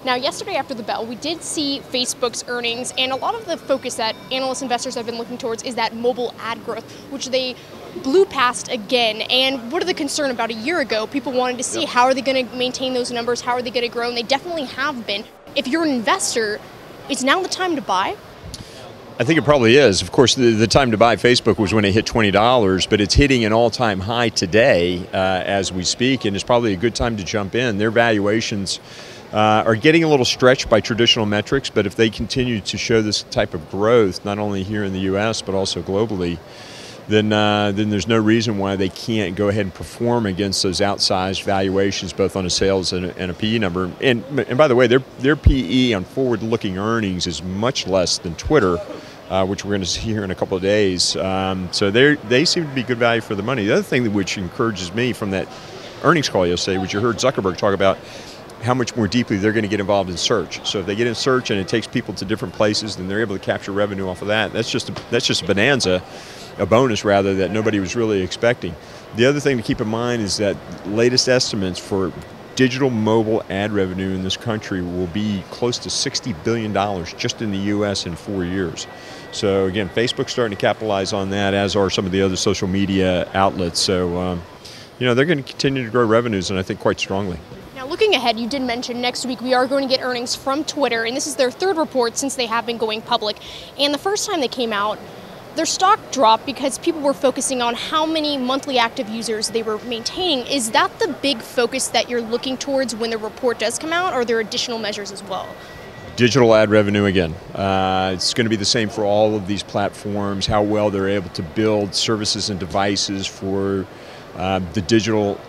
Now, yesterday after the bell, we did see Facebook's earnings, and a lot of the focus that analyst investors have been looking towards is that mobile ad growth, which they blew past again. And what are the concern about a year ago? People wanted to see how are they going to maintain those numbers, how are they going to grow, and they definitely have been. If you're an investor, is now the time to buy? I think it probably is. Of course, the time to buy Facebook was when it hit $20, but it's hitting an all-time high today as we speak, and it's probably a good time to jump in. Their valuations are getting a little stretched by traditional metrics, but if they continue to show this type of growth, not only here in the U.S., but also globally, then there's no reason why they can't go ahead and perform against those outsized valuations, both on a sales and a PE number. And by the way, their PE on forward-looking earnings is much less than Twitter, which we're going to see here in a couple of days. So they seem to be good value for the money. The other thing which encourages me from that earnings call yesterday, which you heard Zuckerberg talk about, how much more deeply they're going to get involved in search. So if they get in search and it takes people to different places, then they're able to capture revenue off of that. That's just a bonanza, a bonus rather, that nobody was really expecting. The other thing to keep in mind is that latest estimates for digital mobile ad revenue in this country will be close to $60 billion just in the U.S. in 4 years. So again, Facebook's starting to capitalize on that, as are some of the other social media outlets. So they're going to continue to grow revenues, and I think quite strongly. Now, looking ahead, you did mention next week we are going to get earnings from Twitter, and this is their third report since they have been going public. And the first time they came out, their stock dropped because people were focusing on how many monthly active users they were maintaining. Is that the big focus that you're looking towards when the report does come out, or are there additional measures as well? Digital ad revenue again. It's going to be the same for all of these platforms, how well they're able to build services and devices for the digital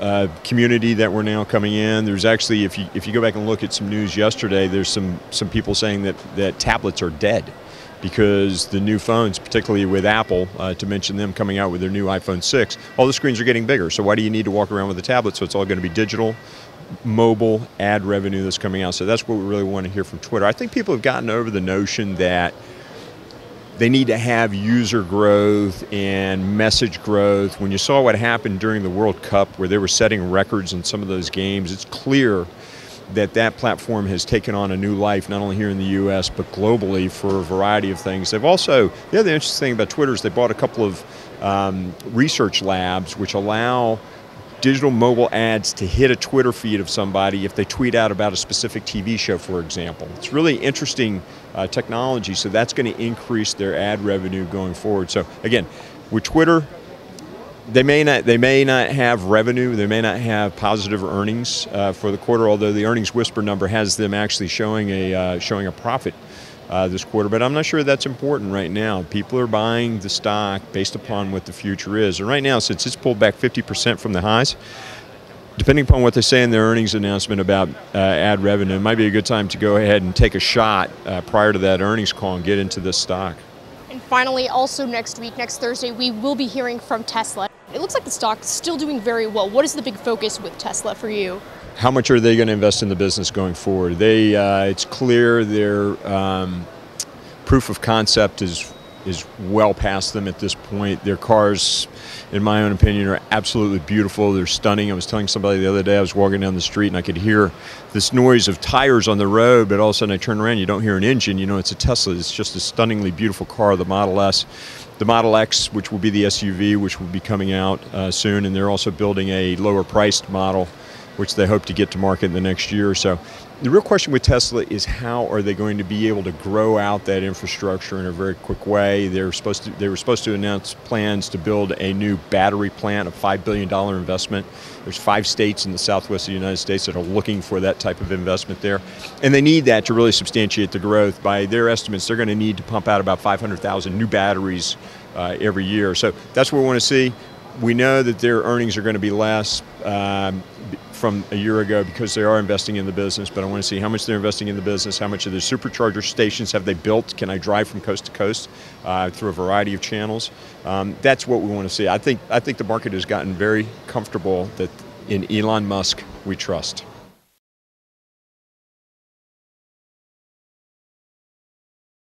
community that we're now coming in. There's actually, if you go back and look at some news yesterday, there's some people saying that tablets are dead because the new phones, particularly with Apple, to mention them coming out with their new iPhone 6, all the screens are getting bigger. So why do you need to walk around with a tablet? So it's all going to be digital, mobile ad revenue that's coming out. So that's what we really want to hear from Twitter. I think people have gotten over the notion that they need to have user growth and message growth. When you saw what happened during the World Cup, where they were setting records in some of those games, it's clear that platform has taken on a new life, not only here in the U.S., but globally for a variety of things. They've also, the other interesting thing about Twitter is they bought a couple of research labs which allow digital mobile ads to hit a Twitter feed of somebody if they tweet out about a specific TV show, for example. It's really interesting technology, so that's going to increase their ad revenue going forward. So again, with Twitter, they may not have revenue, they may not have positive earnings for the quarter, although the earnings whisper number has them actually showing a profit this quarter, but I'm not sure that's important right now. People are buying the stock based upon what the future is. And right now, since it's pulled back 50% from the highs, depending upon what they say in their earnings announcement about ad revenue, it might be a good time to go ahead and take a shot prior to that earnings call and get into this stock. And finally, also next week, next Thursday, we will be hearing from Tesla. It looks like the stock's still doing very well. What is the big focus with Tesla for you? How much are they going to invest in the business going forward? It's clear their proof of concept is well past them at this point. Their cars, in my own opinion, are absolutely beautiful. They're stunning. I was telling somebody the other day, I was walking down the street and I could hear this noise of tires on the road, but all of a sudden I turn around, you don't hear an engine, you know it's a Tesla. It's just a stunningly beautiful car, the Model S. The Model X, which will be the SUV, which will be coming out soon, and they're also building a lower priced model, which they hope to get to market in the next year or so. The real question with Tesla is how are they going to be able to grow out that infrastructure in a very quick way. They were supposed to announce plans to build a new battery plant, a $5 billion investment. There's 5 states in the southwest of the United States that are looking for that type of investment there. And they need that to really substantiate the growth. By their estimates, they're going to need to pump out about 500,000 new batteries every year. So that's what we want to see. We know that their earnings are going to be less from a year ago because they are investing in the business, but I want to see how much they're investing in the business, how much of their supercharger stations have they built, can I drive from coast to coast through a variety of channels. That's what we want to see. I think the market has gotten very comfortable that in Elon Musk we trust.